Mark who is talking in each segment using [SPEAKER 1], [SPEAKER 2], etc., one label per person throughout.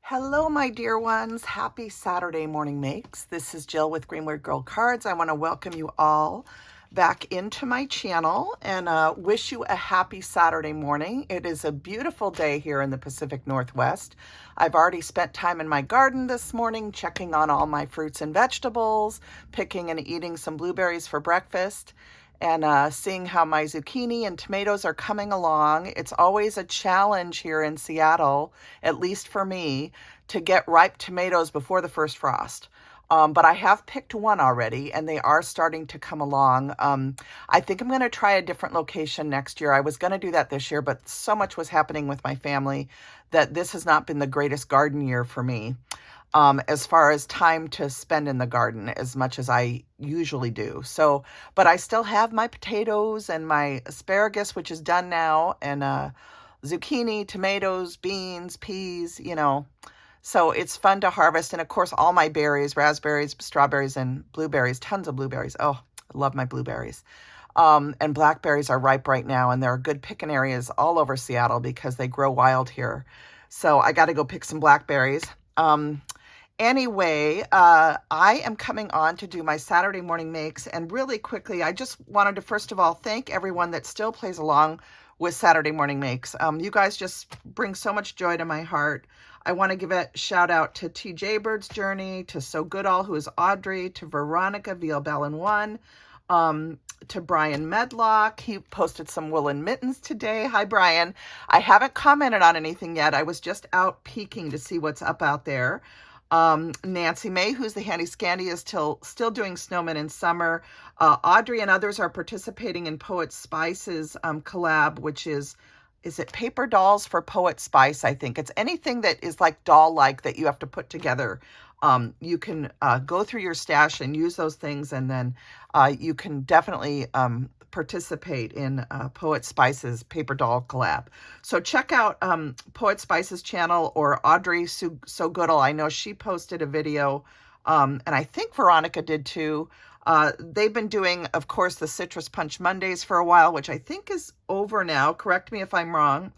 [SPEAKER 1] Hello, my dear ones. Happy Saturday morning makes. This is Jill with Greenwood Girl Cards. I want to welcome you all back into my channel and wish you a happy Saturday morning. It is a beautiful day here in the Pacific Northwest. I've already spent time in my garden this morning, checking on all my fruits and vegetables, picking and eating some blueberries for breakfast, and seeing how my zucchini and tomatoes are coming along. It's always a challenge here in Seattle, at least for me, to get ripe tomatoes before the first frost. But I have picked one already, and they are starting to come along. I think I'm going to try a different location next year. I was going to do that this year, but so much was happening with my family that this has not been the greatest garden year for me. As far as time to spend in the garden as much as I usually do. So, but I still have my potatoes and my asparagus, which is done now, and zucchini, tomatoes, beans, peas, So it's fun to harvest. And of course, all my berries, raspberries, strawberries, and blueberries, tons of blueberries. Oh, I love my blueberries. And blackberries are ripe right now, and there are good picking areas all over Seattle because they grow wild here. So I got to go pick some blackberries. Anyway, I am coming on to do my Saturday morning makes, and really quickly, I just wanted to first of all thank everyone that still plays along with Saturday morning makes. You guys just bring so much joy to my heart. I want to give a shout out to TJ Bird's Journey, to So Goodall, who is Audrey, to Veronica VLBellin1, to Brian Medlock. He posted some woolen mittens today. Hi, Brian. I haven't commented on anything yet. I was just out peeking to see what's up out there. Nancy May, who's the Handy Scandy, is still doing snowmen in summer. Audrey and others are participating in Poet Spice's collab, which is it paper dolls for Poet Spice? I think it's anything that is like doll-like that you have to put together. You can go through your stash and use those things, and then you can definitely participate in Poet Spice's paper doll collab. So check out Poet Spice's channel, or Audrey So Goodall. I know she posted a video, and I think Veronica did too. They've been doing, of course, the Citrus Punch Mondays for a while, which I think is over now. Correct me if I'm wrong.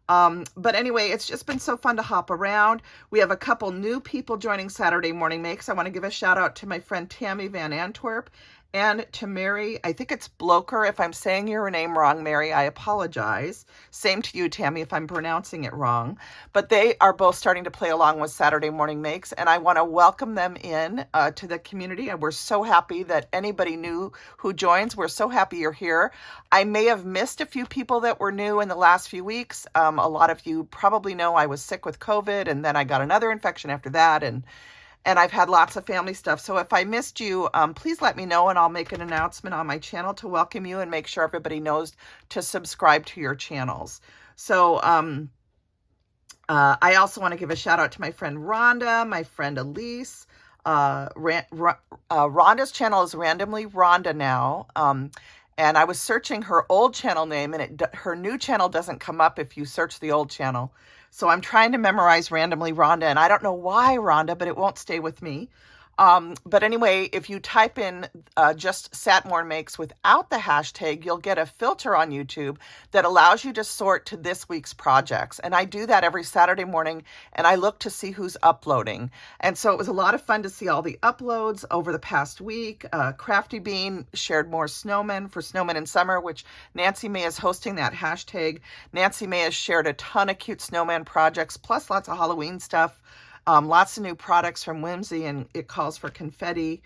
[SPEAKER 1] But anyway, it's just been so fun to hop around. We have a couple new people joining Saturday Morning Makes. I want to give a shout out to my friend Tammy Van Antwerp and to Mary. I think it's Bloker. If I'm saying your name wrong, Mary, I apologize. Same to you, Tammy, if I'm pronouncing it wrong. But they are both starting to play along with Saturday Morning Makes, and I want to welcome them in to the community. And we're so happy that anybody new who joins, we're so happy you're here. I may have missed a few people that were new in the last few weeks. A lot of you probably know I was sick with COVID, and then I got another infection after that, and I've had lots of family stuff. So if I missed you, please let me know, and I'll make an announcement on my channel to welcome you and make sure everybody knows to subscribe to your channels. So I also want to give a shout out to my friend Rhonda, my friend Elise. Rhonda's channel is Randomly Rhonda now. And I was searching her old channel name, and her new channel doesn't come up if you search the old channel. So I'm trying to memorize Randomly Rhonda, and I don't know why, Rhonda, but it won't stay with me. But anyway, if you type in just Satmore Makes without the hashtag, you'll get a filter on YouTube that allows you to sort to this week's projects. And I do that every Saturday morning, and I look to see who's uploading. And so it was a lot of fun to see all the uploads over the past week. Crafty Bean shared more snowmen for Snowmen in Summer, which Nancy May is hosting that hashtag. Nancy May has shared a ton of cute snowman projects, plus lots of Halloween stuff. Lots of new products from Whimsy, and It Calls for Confetti.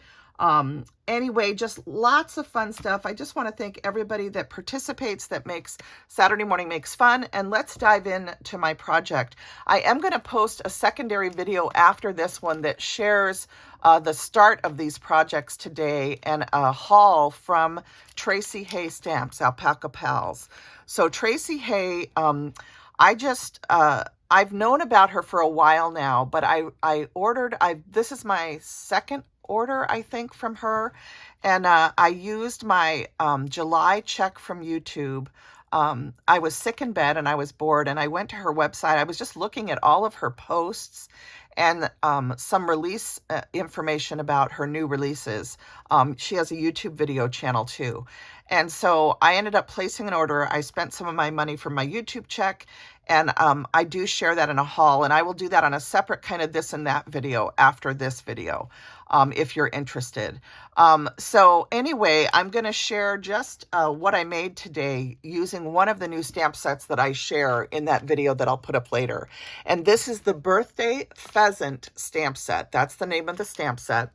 [SPEAKER 1] Anyway, just lots of fun stuff. I just want to thank everybody that participates, that makes Saturday Morning Makes fun. And let's dive into my project. I am going to post a secondary video after this one that shares the start of these projects today, and a haul from Tracy Hay Stamps, Alpaca Pals. So Tracy Hay, I've known about her for a while now, but this is my second order, I think, from her. And I used my July check from YouTube. I was sick in bed and I was bored, and I went to her website. I was just looking at all of her posts, and some release information about her new releases. She has a YouTube video channel too. And so I ended up placing an order. I spent some of my money from my YouTube check, and I do share that in a haul, and I will do that on a separate kind of this and that video after this video, if you're interested. So anyway, I'm going to share just what I made today using one of the new stamp sets that I share in that video that I'll put up later. And this is the Birthday Pheasant stamp set. That's the name of the stamp set.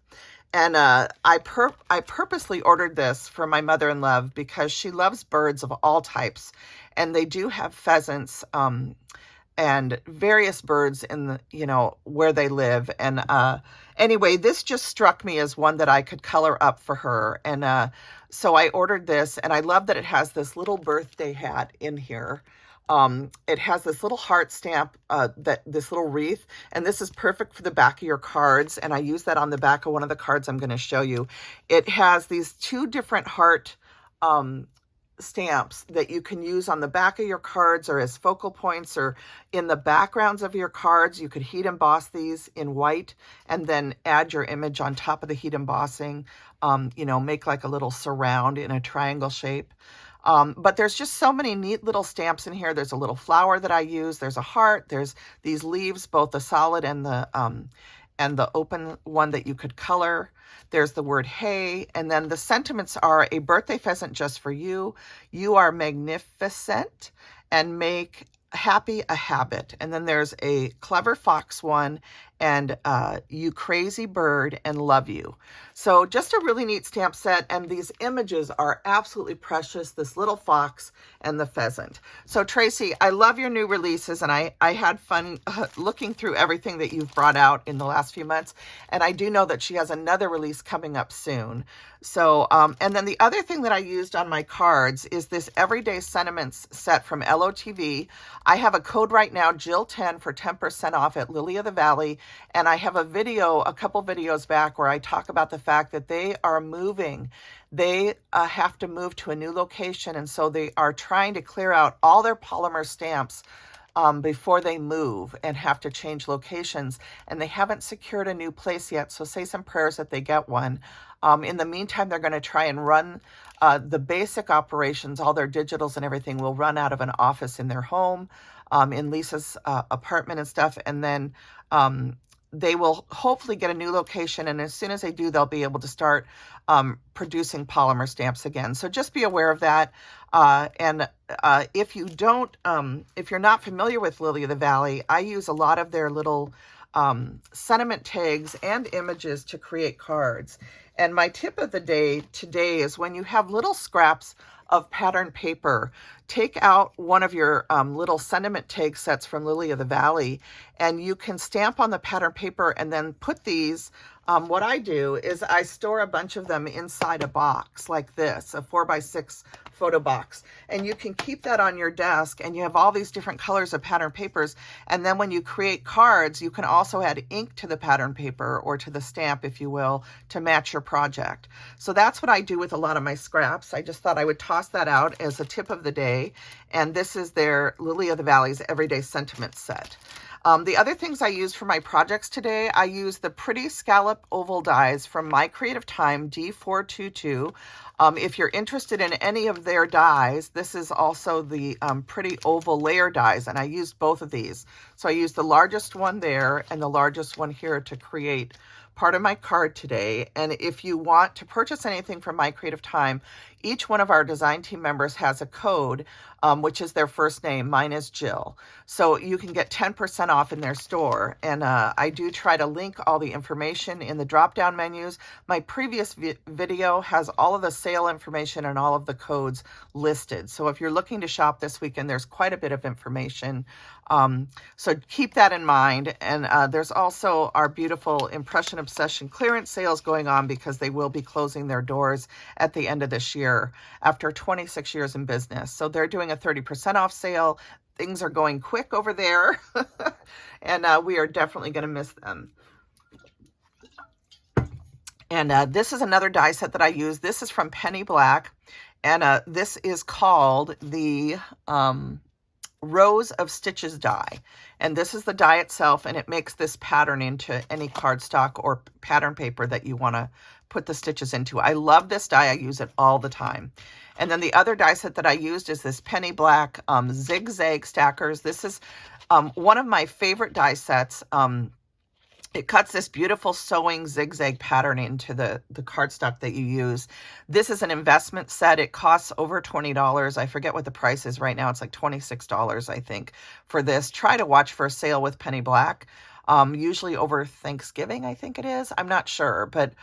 [SPEAKER 1] And I purposely ordered this for my mother-in-law because she loves birds of all types. And they do have pheasants and various birds in the, you know, where they live. And anyway, this just struck me as one that I could color up for her. And so I ordered this, and I love that it has this little birthday hat in here. It has this little heart stamp, this little wreath, and this is perfect for the back of your cards. And I use that on the back of one of the cards I'm going to show you. It has these two different heart stamps that you can use on the back of your cards or as focal points or in the backgrounds of your cards. You could heat emboss these in white and then add your image on top of the heat embossing, you know, make like a little surround in a triangle shape. But there's just so many neat little stamps in here. There's a little flower that I use. There's a heart. There's these leaves, both the solid and the open one that you could color. There's the word hey, and then the sentiments are a birthday pheasant just for you. You are magnificent and make happy a habit. And then there's a clever fox one, and you crazy bird and love you. So just a really neat stamp set, and these images are absolutely precious, this little fox and the pheasant. So Tracy, I love your new releases, and I had fun looking through everything that you've brought out in the last few months, and I do know that she has another release coming up soon. So, and then the other thing that I used on my cards is this Everyday Sentiments set from LOTV. I have a code right now, Jill10, for 10% off at Lily of the Valley. And I have a video, a couple videos back, where I talk about the fact that they are moving. They have to move to a new location. And so they are trying to clear out all their polymer stamps before they move and have to change locations. And they haven't secured a new place yet. So say some prayers that they get one. In the meantime, they're going to try and run the basic operations. All their digitals and everything will run out of an office in their home, in Lisa's apartment and stuff. And then they will hopefully get a new location. And as soon as they do, they'll be able to start producing polymer stamps again. So just be aware of that. And if you don't, if you're not familiar with Lily of the Valley, I use a lot of their little sentiment tags and images to create cards. And my tip of the day today is when you have little scraps of pattern paper, take out one of your little sentiment tag sets from Lily of the Valley, and you can stamp on the pattern paper and then put these. What I do is I store a bunch of them inside a box like this, a 4x6 photo box, and you can keep that on your desk, and you have all these different colors of pattern papers. And then when you create cards, you can also add ink to the pattern paper or to the stamp, if you will, to match your project. So that's what I do with a lot of my scraps. I just thought I would toss that out as a tip of the day. And this is their Lily of the Valley's Everyday Sentiment set. The other things I used for my projects today, I used the Pretty Scallop Oval dies from My Creative Time D422. If you're interested in any of their dies, this is also the Pretty Oval Layer dies, and I used both of these. So I used the largest one there and the largest one here to create part of my card today. And if you want to purchase anything from My Creative Time, each one of our design team members has a code, which is their first name. Mine is Jill. So you can get 10% off in their store. And I do try to link all the information in the drop-down menus. My previous video has all of the sale information and all of the codes listed. So if you're looking to shop this weekend, there's quite a bit of information. So keep that in mind. And there's also our beautiful Impression Obsession clearance sales going on because they will be closing their doors at the end of this year after 26 years in business. So they're doing a 30% off sale. Things are going quick over there. And we are definitely going to miss them. And this is another die set that I use. This is from Penny Black. And this is called the rows of stitches die. And this is the die itself, and it makes this pattern into any cardstock or pattern paper that you want to put the stitches into. I love this die. I use it all the time. And then the other die set that I used is this penny black zigzag stackers. This is one of my favorite die sets. It cuts this beautiful sewing zigzag pattern into the cardstock that you use. This is an investment set. It costs over $20. I forget what the price is right now. It's like $26, I think, for this. Try to watch for a sale with Penny Black. Usually over Thanksgiving, I think it is. I'm not sure, but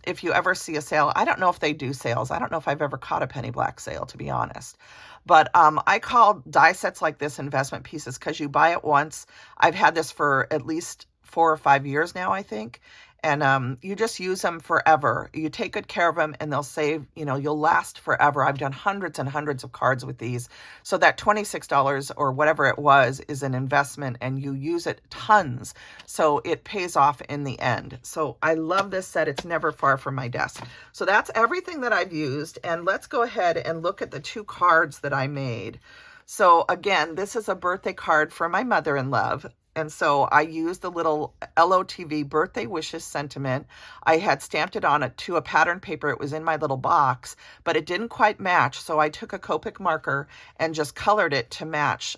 [SPEAKER 1] if you ever see a sale, I don't know if they do sales. I don't know if I've ever caught a Penny Black sale, to be honest. But I call die sets like this investment pieces because you buy it once. I've had this for at least 4 or 5 years now, I think. And you just use them forever. You take good care of them and they'll save, you'll last forever. I've done hundreds and hundreds of cards with these. So that $26 or whatever it was is an investment and you use it tons. So it pays off in the end. So I love this set. It's never far from my desk. So that's everything that I've used. And let's go ahead and look at the 2 cards that I made. So again, this is a birthday card for my mother-in-law. And so I used the little LOTV birthday wishes sentiment. I had stamped it on to a pattern paper. It was in my little box, but it didn't quite match. So I took a Copic marker and just colored it to match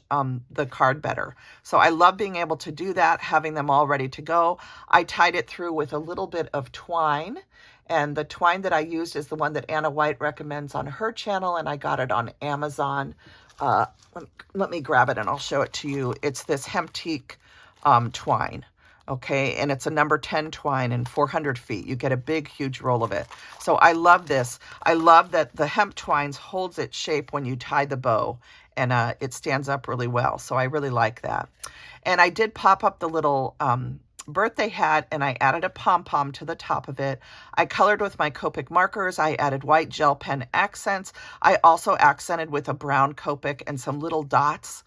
[SPEAKER 1] the card better. So I love being able to do that, having them all ready to go. I tied it through with a little bit of twine. And the twine that I used is the one that Anna White recommends on her channel. And I got it on Amazon. Let me grab it and I'll show it to you. It's this Hemptique twine, okay, and it's a number 10 twine and 400 feet. You get a big, huge roll of it. So I love this. I love that the hemp twines holds its shape when you tie the bow, and it stands up really well. So I really like that. And I did pop up the little birthday hat, and I added a pom-pom to the top of it. I colored with my Copic markers. I added white gel pen accents. I also accented with a brown Copic and some little dots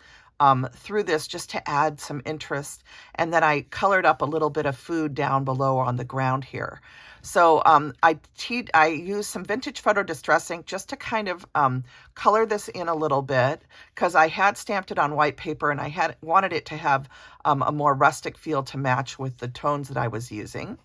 [SPEAKER 1] through this just to add some interest. And then I colored up a little bit of food down below on the ground here. So I used some vintage photo distress ink just to kind of color this in a little bit because I had stamped it on white paper and I wanted it to have a more rustic feel to match with the tones that I was using.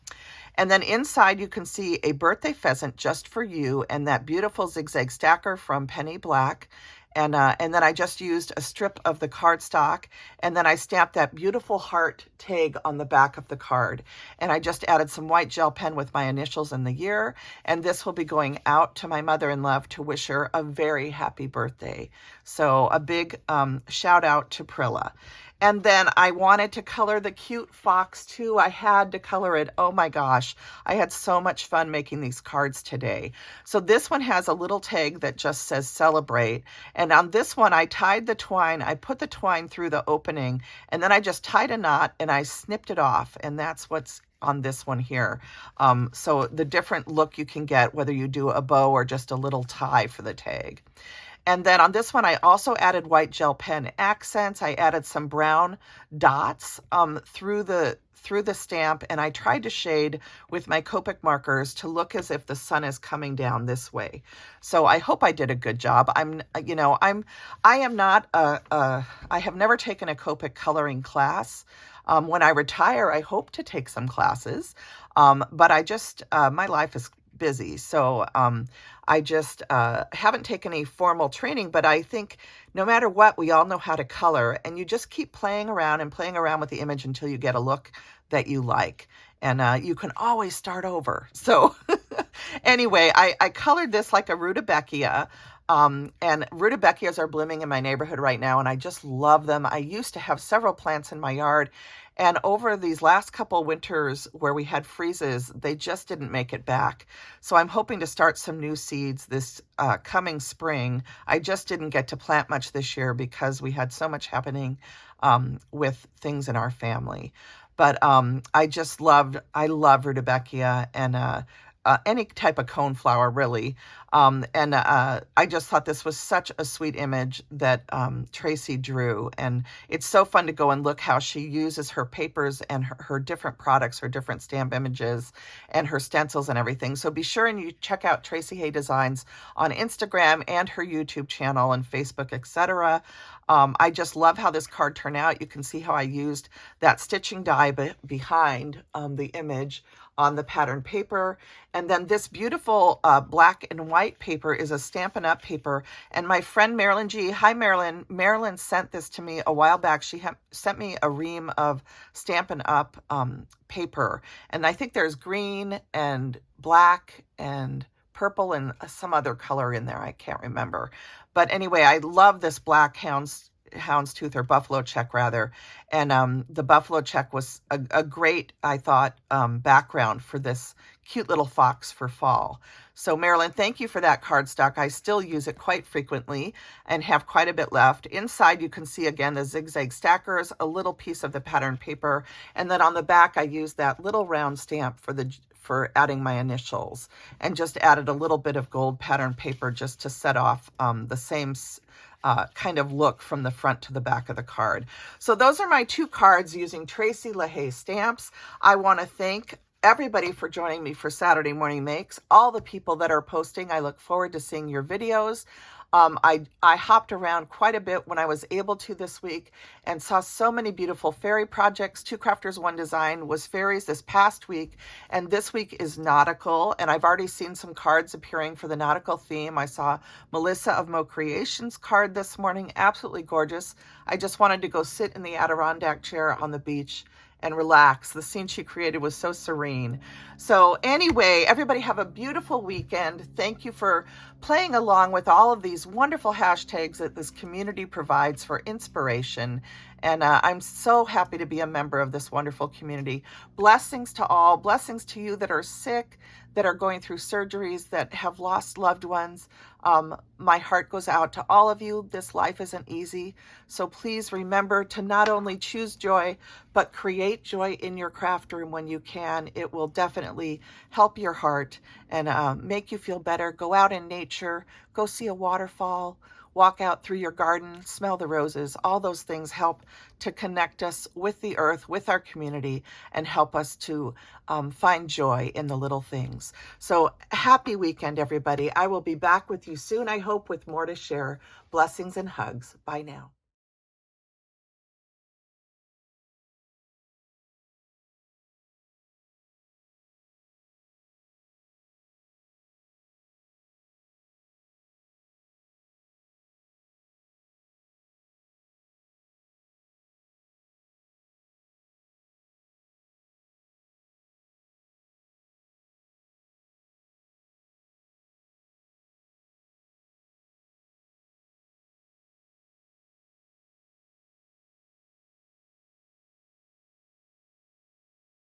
[SPEAKER 1] And then inside you can see a birthday pheasant just for you and that beautiful zigzag stacker from Penny Black. And then I just used a strip of the cardstock, and then I stamped that beautiful heart tag on the back of the card. And I just added some white gel pen with my initials and the year, and this will be going out to my mother-in-law to wish her a very happy birthday. So a big shout out to Prilla. And then I wanted to color the cute fox too. I had to color it. Oh my gosh. I had so much fun making these cards today. So this one has a little tag that just says celebrate. And on this one, I tied the twine. I put the twine through the opening and then I just tied a knot and I snipped it off. And that's what's on this one here. So the different look you can get, whether you do a bow or just a little tie for the tag. And then on this one, I also added white gel pen accents. I added some brown dots through the stamp, and I tried to shade with my Copic markers to look as if the sun is coming down this way. So I hope I did a good job. I have never taken a Copic coloring class. When I retire, I hope to take some classes, but my life is busy. So I just haven't taken any formal training, but I think no matter what, we all know how to color, and you just keep playing around with the image until you get a look that you like. And you can always start over. So anyway, I colored this like a rudbeckia. And rudbeckias are blooming in my neighborhood right now, and I just love them. I used to have several plants in my yard, and over these last couple winters where we had freezes, they just didn't make it back. So I'm hoping to start some new seeds this coming spring. I just didn't get to plant much this year because we had so much happening with things in our family. But I love rudbeckia, and any type of cone flower, really. I just thought this was such a sweet image that Tracy drew. And it's so fun to go and look how she uses her papers and her different products, her different stamp images and her stencils and everything. So be sure and you check out Tracy Hay Designs on Instagram and her YouTube channel and Facebook, etc. I just love how this card turned out. You can see how I used that stitching die behind the image on the pattern paper. And then this beautiful black and white paper is a Stampin' Up paper. And my friend Marilyn G, hi Marilyn, Marilyn sent this to me a while back. She sent me a ream of Stampin' Up paper. And I think there's green and black and purple and some other color in there. I can't remember. But anyway, I love this black houndstooth, or buffalo check rather. And the buffalo check was a great, I thought, background for this cute little fox for fall. So Marilyn, thank you for that cardstock. I still use it quite frequently and have quite a bit left. Inside you can see again the zigzag stackers, a little piece of the pattern paper, and then on the back I used that little round stamp for adding my initials, and just added a little bit of gold pattern paper just to set off the same kind of look from the front to the back of the card. So those are my 2 cards using Tracy LaHaye stamps. I want to thank everybody for joining me for Saturday Morning Makes. All the people that are posting, I look forward to seeing your videos. I hopped around quite a bit when I was able to this week and saw so many beautiful fairy projects. 2 Crafters, 1 Design was fairies this past week, and this week is nautical, and I've already seen some cards appearing for the nautical theme. I saw Melissa of Mo Creations card this morning, absolutely gorgeous. I just wanted to go sit in the Adirondack chair on the beach and relax. The scene she created was so serene. So anyway, everybody have a beautiful weekend. Thank you for playing along with all of these wonderful hashtags that this community provides for inspiration. And I'm so happy to be a member of this wonderful community. Blessings to all. Blessings to you that are sick, that are going through surgeries, that have lost loved ones. My heart goes out to all of you. This life isn't easy. So please remember to not only choose joy, but create joy in your craft room when you can. It will definitely help your heart and make you feel better. Go out in nature, go see a waterfall, walk out through your garden, smell the roses. All those things help to connect us with the earth, with our community, and help us to find joy in the little things. So happy weekend, everybody. I will be back with you soon, I hope, with more to share. Blessings and hugs. Bye now.